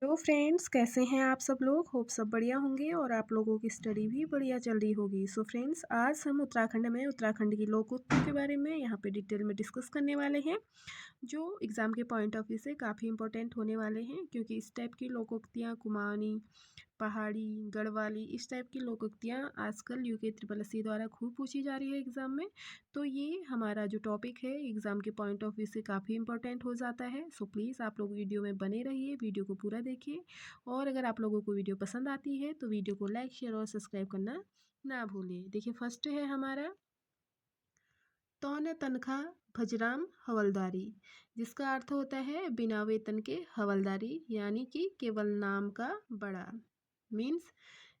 तो फ्रेंड्स कैसे हैं आप सब लोग। होप सब बढ़िया होंगे और आप लोगों की स्टडी भी बढ़िया चल रही होगी। सो फ्रेंड्स आज हम उत्तराखंड की लोकोक्ति के बारे में यहाँ पे डिटेल में डिस्कस करने वाले हैं, जो एग्ज़ाम के पॉइंट ऑफ व्यू से काफ़ी इंपॉर्टेंट होने वाले हैं, क्योंकि इस टाइप की लोकोक्तियाँ कुमाऊनी, पहाड़ी, गढ़वाली, इस टाइप की लोकोक्तियाँ आजकल यूके ट्रिपल एससी द्वारा खूब पूछी जा रही है एग्ज़ाम में। तो ये हमारा जो टॉपिक है एग्ज़ाम के पॉइंट ऑफ व्यू से काफ़ी इंपॉर्टेंट हो जाता है। सो प्लीज़ आप लोग वीडियो में बने रहिए, वीडियो को पूरा देखिए और अगर आप लोगों को वीडियो पसंद आती है तो वीडियो को लाइक, शेयर और सब्सक्राइब करना ना भूलिए। देखिए फर्स्ट है हमारा तौन तनख्वाह भजराम हवलदारी, जिसका अर्थ होता है बिना वेतन के हवलदारी, यानी कि केवल नाम का बड़ा। मीन्स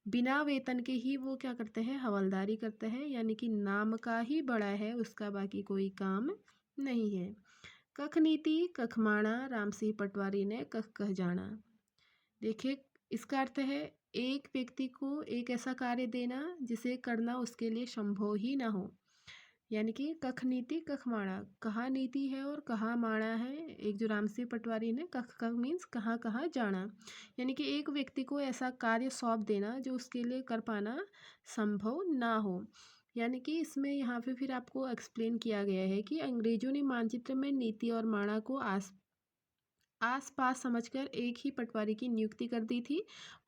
बिना वेतन के ही वो क्या करते हैं, हवलदारी करते हैं, यानी कि नाम का ही बड़ा है, उसका बाकी कोई काम नहीं है। कख नीति कखमाणा राम सिंह पटवारी ने कख कह जाना। देखिए इसका अर्थ है एक व्यक्ति को एक ऐसा कार्य देना जिसे करना उसके लिए संभव ही ना हो, यानी कि कख नीति कख माणा, कहाँ नीति है और कहाँ माणा है। एक जो राम सिंह पटवारी ने कख कख मीन्स कहाँ कहाँ जाना, यानी कि एक व्यक्ति को ऐसा कार्य सौंप देना जो उसके लिए कर पाना संभव ना हो। यानी कि इसमें यहाँ पे फिर आपको एक्सप्लेन किया गया है कि अंग्रेजों ने मानचित्र में नीति और माणा को आस पास समझकर एक ही पटवारी की नियुक्ति कर दी थी।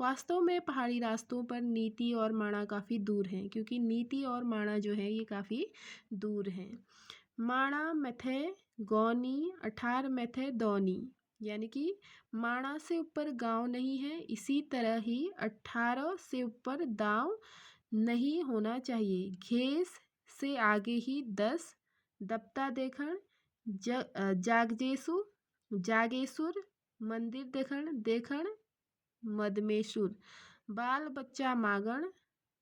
वास्तव में पहाड़ी रास्तों पर नीति और माणा काफ़ी दूर हैं, क्योंकि नीति और माणा जो है ये काफ़ी दूर हैं। माणा मैथे गौनी अठार मैथे दौनी, यानी कि माणा से ऊपर गांव नहीं है, इसी तरह ही 18 से ऊपर दांव नहीं होना चाहिए। घेस से आगे ही 10, दत्ता देखण जागजेसु जागेश्वर, मंदिर देखण मदमेश्वर, बाल बच्चा मागण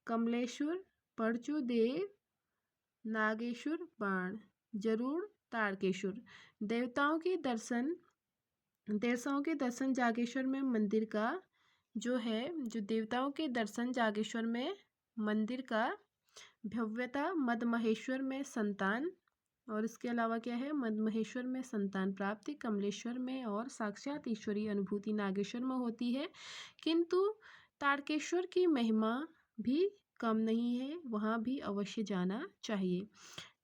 कमलेश्वर, परचू देव नागेश्वर बाण, जरूर तारकेश्वर। देवताओं के दर्शन जागेश्वर में मंदिर का जो है, जो देवताओं के दर्शन जागेश्वर में मंदिर का भव्यता, मद महेश्वर में संतान, और इसके अलावा क्या है, मद महेश्वर में संतान प्राप्ति कमलेश्वर में, और साक्षात ईश्वरीय अनुभूति नागेश्वर में होती है। किंतु तारकेश्वर की महिमा भी कम नहीं है, वहाँ भी अवश्य जाना चाहिए।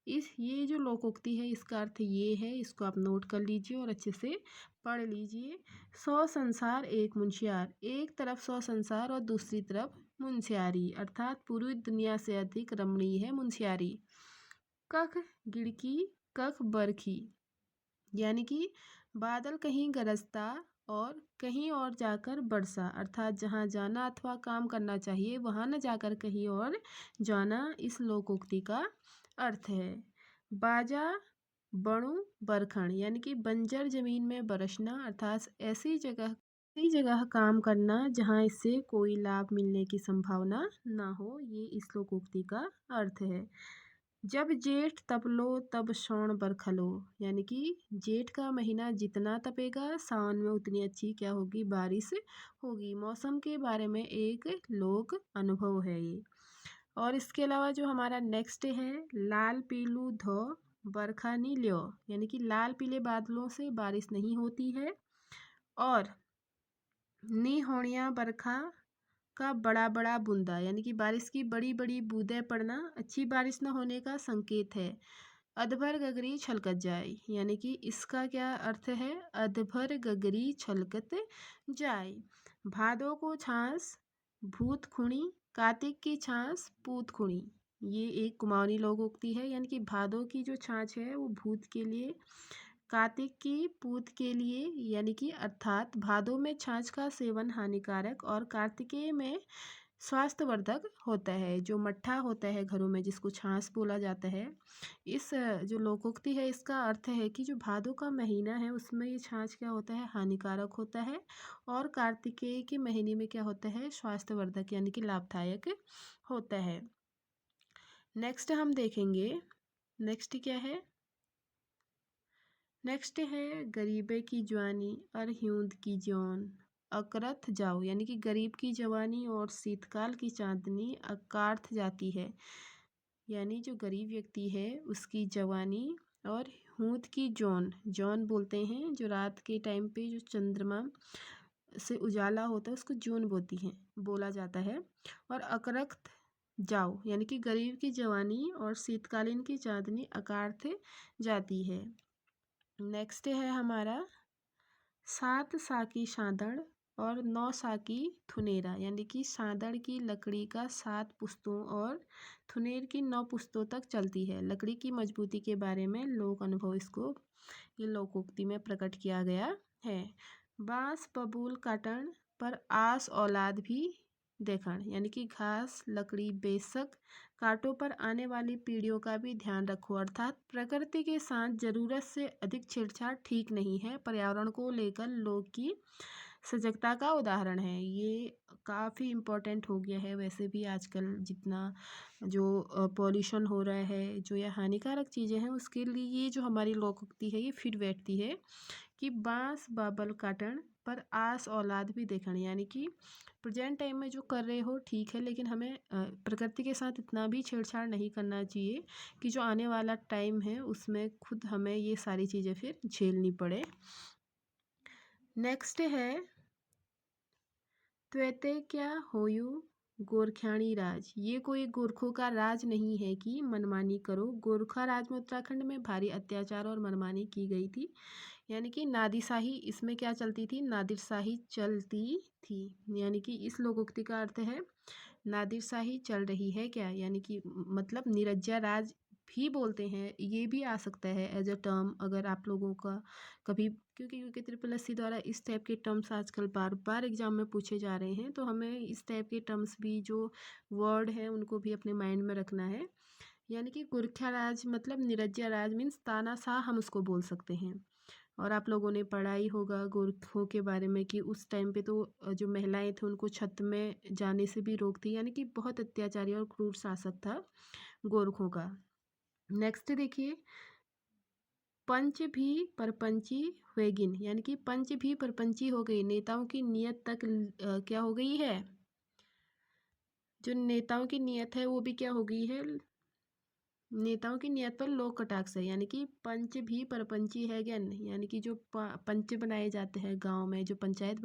ये जो लोकोक्ति है इसका अर्थ ये है, इसको आप नोट कर लीजिए और अच्छे से पढ़ लीजिए। 100 संसार एक मुंशियार, एक तरफ 100 संसार और दूसरी तरफ मुंशियारी, अर्थात पूरी दुनिया से अधिक रमणीय है मुंशियारी। कख गिड़की कख बरखी, यानी कि बादल कहीं गरजता और कहीं और जाकर बरसा, अर्थात जहाँ जाना अथवा काम करना चाहिए वहाँ न जाकर कहीं और जाना, इस लोकोक्ति का अर्थ है। बाजा बणु बरखण, यानी कि बंजर जमीन में बरसना, अर्थात ऐसी जगह काम करना जहाँ इससे कोई लाभ मिलने की संभावना ना हो, ये इस लोकोक्ति का अर्थ है। जब जेठ तपलो तब श्रावण बरखलो, यानी कि जेठ का महीना जितना तपेगा सावन में उतनी अच्छी क्या होगी, बारिश होगी। मौसम के बारे में एक लोक अनुभव है ये। और इसके अलावा जो हमारा नेक्स्ट है, लाल पीलू धो बरखा नी ल्यो, यानी कि लाल पीले बादलों से बारिश नहीं होती है। और नी होनिया बरखा का बड़ा बड़ा बूंदा, यानी कि बारिश की बड़ी बड़ी बूंदें पड़ना अच्छी बारिश न होने का संकेत है। अधभर गगरी छलकत जाए, यानी कि इसका क्या अर्थ है, अधभर गगरी छलकत जाए। भादो को छांस भूत खुणी, कार्तिक की छांस पूत खुणी, ये एक कुमाऊनी लोकोक्ति है, यानी कि भादो की जो छाछ है वो भूत के लिए, कार्तिक की पूत के लिए, यानी कि अर्थात भादों में छाछ का सेवन हानिकारक और कार्तिकेय में स्वास्थ्यवर्धक होता है। जो मट्ठा होता है घरों में जिसको छाछ बोला जाता है, इस जो लोकोक्ति है इसका अर्थ है कि जो भादों का महीना है उसमें ये छाछ क्या होता है, हानिकारक होता है, और कार्तिकेय के महीने में क्या होता है, स्वास्थ्यवर्धक यानी कि लाभदायक होता है। नेक्स्ट हम देखेंगे, नेक्स्ट क्या है, नेक्स्ट है गरीबे की जवानी और हियूंद की जौन अकरथ जाओ, यानी कि गरीब की जवानी और शीतकाल की चांदनी अकार्थ जाती है, यानी जो गरीब व्यक्ति है उसकी जवानी, और हूंद की जौन, जौन बोलते हैं जो रात के टाइम पे जो चंद्रमा से उजाला होता है उसको जून बोला जाता है। और अकरक्त जाओ यानी कि गरीब की जवानी और शीतकालीन की चांदनी अकार्थ जाती है। नेक्स्ट है हमारा 7 साकी साँदड़ और 9 साकी थुनेरा यानी कि साँदड़ की लकड़ी का 7 पुश्तों और थुनेर की 9 पुश्तों तक चलती है। लकड़ी की मजबूती के बारे में लोक अनुभव इसको ये लोकोक्ति में प्रकट किया गया है। बाँस बबूल काटण पर आस औलाद भी देखण यानी कि घास लकड़ी बेशक कांटों पर आने वाली पीढ़ियों का भी ध्यान रखो, अर्थात प्रकृति के साथ ज़रूरत से अधिक छेड़छाड़ ठीक नहीं है। पर्यावरण को लेकर लोग की सजगता का उदाहरण है। ये काफ़ी इम्पोर्टेंट हो गया है वैसे भी आजकल जितना जो पॉल्यूशन हो रहा है जो ये हानिकारक चीज़ें हैं उसके लिए ये जो हमारी लोकोक्ति है ये फिट बैठती है कि बाँस बाबल काटण पर आस औलाद भी देखण यानी कि प्रेजेंट टाइम में जो कर रहे हो ठीक है, लेकिन हमें प्रकृति के साथ इतना भी छेड़छाड़ नहीं करना चाहिए कि जो आने वाला टाइम है उसमें खुद हमें ये सारी चीज़ें फिर झेलनी पड़े। नेक्स्ट है त्वेते क्या होयु गोरख्याणी राज। ये कोई गोरखों का राज नहीं है कि मनमानी करो। गोरखा राज में उत्तराखंड में भारी अत्याचार और मनमानी की गई थी यानी कि नादिशाही इसमें क्या चलती थी, नादिरशाही चलती थी। यानी कि इस लोकोक्ति का अर्थ है नादिरशाही चल रही है क्या, यानी कि मतलब निरज्जा राज भी बोलते हैं, ये भी आ सकता है एज अ टर्म अगर आप लोगों का कभी, क्योंकि UKSSC द्वारा इस टाइप के टर्म्स आजकल बार बार एग्जाम में पूछे जा रहे हैं, तो हमें इस टाइप के टर्म्स भी जो वर्ड हैं उनको भी अपने माइंड में रखना है। यानी कि गोरखा राज मतलब निरज्जा राज मीन्स तानाशाह हम उसको बोल सकते हैं। और आप लोगों ने पढ़ा ही होगा गोरखों के बारे में कि उस टाइम पे तो जो महिलाएं थे उनको छत में जाने से भी रोक थी, यानी कि बहुत अत्याचारी और क्रूर शासक था गोरखों का। नेक्स्ट देखिए पंच भी परपंची हुएगिन यानी कि पंच भी परपंची हो गई, नेताओं की नियत तक क्या हो गई है, जो नेताओं की नियत है वो भी क्या हो गई है, नेताओं की नियत पर लोक कटाक्ष है। यानी कि पंच भी परपंची है ज्ञान, यानी कि जो पंच बनाए जाते हैं गांव में, जो पंचायत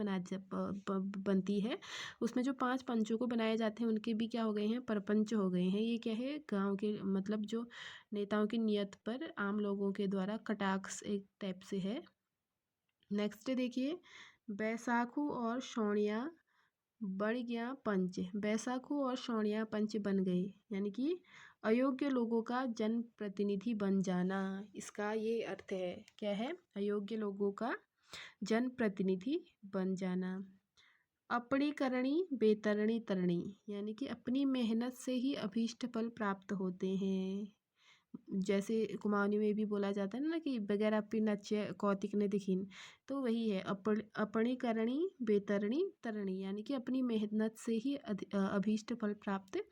बनती है उसमें जो 5 पंचों को बनाए जाते हैं उनके भी क्या हो गए हैं, परपंच हो गए हैं। ये क्या है, गांव के मतलब जो नेताओं की नियत पर आम लोगों के द्वारा कटाक्ष एक टाइप से है। नेक्स्ट देखिए बैसाखू और शौणिया बढ़ गया पंच, बैसाखू और शौणिया पंच बन गए यानी कि अयोग्य लोगों का जन प्रतिनिधि बन जाना। इसका ये अर्थ है, क्या है, अयोग्य लोगों का जन प्रतिनिधि बन जाना। अपनी करणी बेतरणी तरणी यानी कि अपनी मेहनत से ही अभीष्ट फल प्राप्त होते हैं। जैसे कुमाऊनी में भी बोला जाता है ना कि बगैर अपनी नच्य कौतिक ने दिखीन, तो वही है अपनी करणी बेतरणी तरणी यानी कि अपनी मेहनत से ही अभीष्ट फल प्राप्त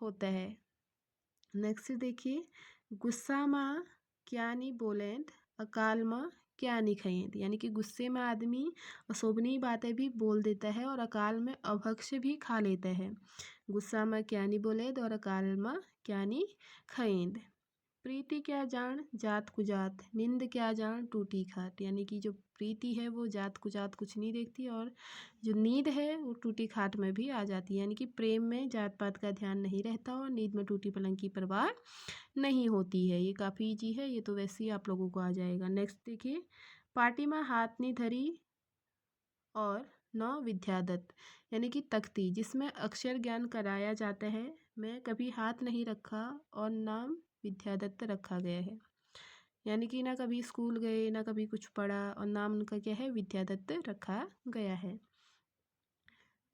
होता है। नेक्स्ट देखिए गुस्सा माँ क्या नहीं बोलेंद अकाल माँ क्या नहीं खाएंद, यानी कि गुस्से में आदमी अशोभनीय बातें भी बोल देता है और अकाल में अभक्ष्य भी खा लेता है। गुस्सा में क्या नहीं बोलेंद और अकाल में क्या नहीं खाएंद। प्रीति क्या जान जात कुजात निंद क्या जान टूटी खाट, यानी कि जो प्रीति है वो जात कुजात कुछ नहीं देखती और जो नींद है वो टूटी खाट में भी आ जाती है। यानी कि प्रेम में जात पात का ध्यान नहीं रहता और नींद में टूटी पलंग की परवाह नहीं होती है। ये काफ़ी ईजी है, ये तो वैसे ही आप लोगों को आ जाएगा। नेक्स्ट देखिए पार्टी में हाथ नहीं धरी और न विद्यादत्त यानी कि तख्ती जिसमें अक्षर ज्ञान कराया जाता है, मैं कभी हाथ नहीं रखा और नाम विद्यादत्त रखा गया है। यानी कि ना कभी स्कूल गए ना कभी कुछ पढ़ा और नाम उनका क्या है, विद्यादत्त रखा गया है।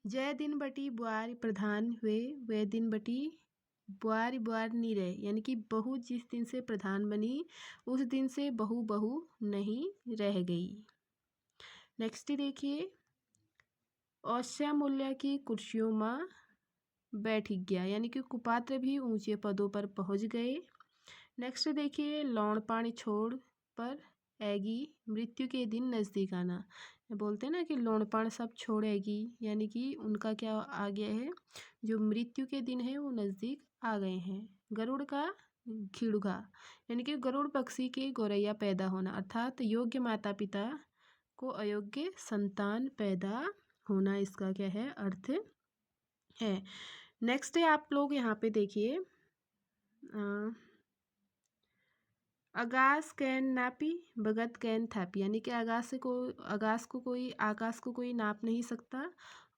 जय दिन बटी बुआर प्रधान हुए वे दिन बटी बुआर बुआर नहीं रहे, यानी कि बहू जिस दिन से प्रधान बनी उस दिन से बहू बहू नहीं रह गई। नेक्स्ट देखिए औस्या मूल्य की कुर्सियों में बैठ गया, यानी कि कुपात्र भी ऊंचे पदों पर पहुंच गए। नेक्स्ट देखिए लौण पानी छोड़ पर ऐगी मृत्यु के दिन नज़दीक आना, बोलते हैं ना कि लौणपान सब छोड़ेगी, यानी कि उनका क्या आ गया है, जो मृत्यु के दिन है वो नज़दीक आ गए हैं। गरुड़ का खिड़ुगा यानी कि गरुड़ पक्षी के गौरैया पैदा होना, अर्थात योग्य माता पिता को अयोग्य संतान पैदा होना इसका क्या है, अर्थ है। नेक्स्ट है, आप लोग यहाँ पे देखिए, आगास कैन नापी भगत कैन थापी, यानी कि आकाश को कोई नाप नहीं सकता,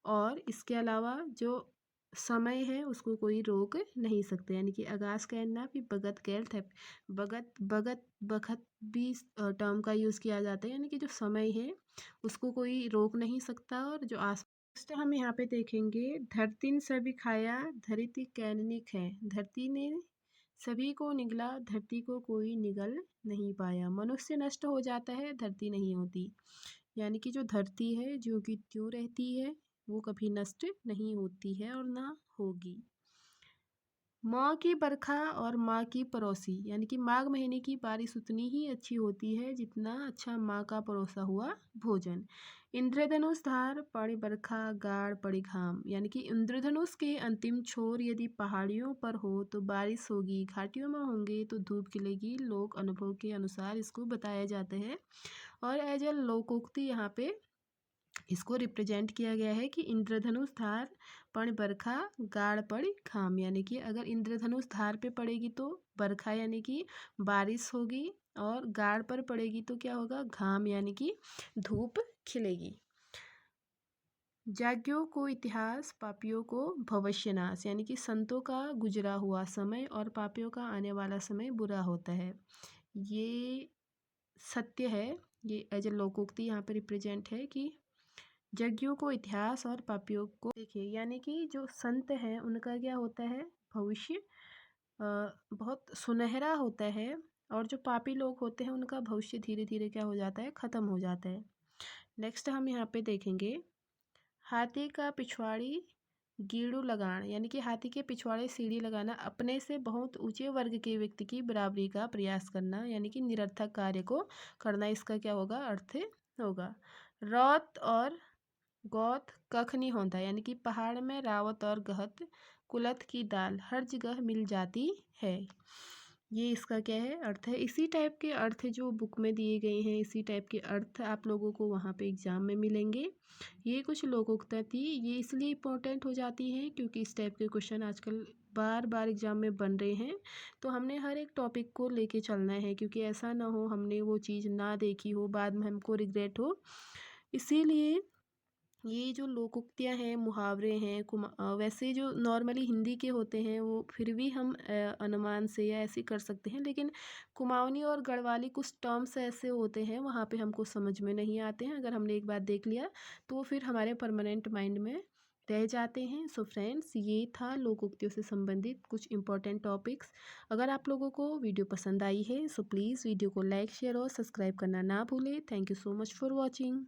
और इसके अलावा जो समय है उसको कोई रोक नहीं सकता, यानी कि आकाश कैन नापी भगत कैन थापी। भगत भगत बखत भी टर्म का यूज़ किया जाता है, यानी कि जो समय है उसको कोई रोक नहीं सकता। और जो आस नेक्स्ट हम यहाँ पे देखेंगे, धरती ने सभी खाया धरती कैनिक है, धरती ने सभी को निगला धरती को कोई निगल नहीं पाया। मनुष्य नष्ट हो जाता है, धरती नहीं होती, यानी कि जो धरती है जो कि त्यों रहती है, वो कभी नष्ट नहीं होती है और ना होगी। माँ की बरखा और माँ की पड़ोसी, यानी कि माघ महीने की बारिश उतनी ही अच्छी होती है जितना अच्छा माँ का परोसा हुआ भोजन। इंद्रधनुष धार पड़ी बरखा गाढ़ पड़ी घाम, यानी कि इंद्रधनुष के अंतिम छोर यदि पहाड़ियों पर हो तो बारिश होगी, घाटियों में होंगे तो धूप खिलेगी। लोक अनुभव के अनुसार इसको बताया जाता है, और एज अ लोकोक्ति यहाँ पे इसको रिप्रेजेंट किया गया है कि इंद्रधनुष धार पण बरखा गाढ़ पड़ी घाम, यानी कि अगर इंद्रधनुष धार पे पड़ेगी तो बरखा यानी कि बारिश होगी, और गाढ़ पर पड़ेगी तो क्या होगा, घाम यानी कि धूप खिलेगी। जाग्यों को इतिहास पापियों को भविष्यनाश, यानी कि संतों का गुजरा हुआ समय और पापियों का आने वाला समय बुरा होता है, ये सत्य है। ये एज ए लोकोक्ति यहाँ पे रिप्रेजेंट है कि यज्ञों को इतिहास और पापियों को देखिए, यानी कि जो संत हैं उनका क्या होता है, भविष्य बहुत सुनहरा होता है, और जो पापी लोग होते हैं उनका भविष्य धीरे धीरे क्या हो जाता है, ख़त्म हो जाता है। नेक्स्ट हम यहाँ पे देखेंगे, हाथी का पिछवाड़ी गीड़ू लगान, यानी कि हाथी के पिछवाड़े सीढ़ी लगाना, अपने से बहुत ऊंचे वर्ग के व्यक्ति की बराबरी का प्रयास करना, यानी कि निरर्थक कार्य को करना, इसका क्या होगा, अर्थ होगा। रौत और गौत कख नहीं होता, यानी कि पहाड़ में रावत और गहत कुलथ की दाल हर जगह मिल जाती है, ये इसका क्या है, अर्थ है। इसी टाइप के अर्थ जो बुक में दिए गए हैं, इसी टाइप के अर्थ आप लोगों को वहाँ पे एग्ज़ाम में मिलेंगे। ये कुछ लोकोक्ता थी, ये इसलिए इम्पोर्टेंट हो जाती हैं क्योंकि इस टाइप के क्वेश्चन आजकल बार बार एग्ज़ाम में बन रहे हैं, तो हमने हर एक टॉपिक को लेके चलना है, क्योंकि ऐसा ना हो हमने वो चीज़ ना देखी हो, बाद में हमको रिग्रेट हो। इसीलिए ये जो लोकोक्तियाँ हैं, मुहावरे हैं, वैसे जो नॉर्मली हिंदी के होते हैं वो फिर भी हम अनुमान से या ऐसे कर सकते हैं, लेकिन कुमाऊनी और गढ़वाली कुछ टर्म्स ऐसे होते हैं वहाँ पे हमको समझ में नहीं आते हैं, अगर हमने एक बार देख लिया तो वो फिर हमारे परमानेंट माइंड में रह जाते हैं। सो फ्रेंड्स, ये था लोकोक्तियों से संबंधित कुछ इंपॉर्टेंट टॉपिक्स। अगर आप लोगों को वीडियो पसंद आई है सो प्लीज़ वीडियो को लाइक शेयर और सब्सक्राइब करना ना भूलें। Thank you so much for watching.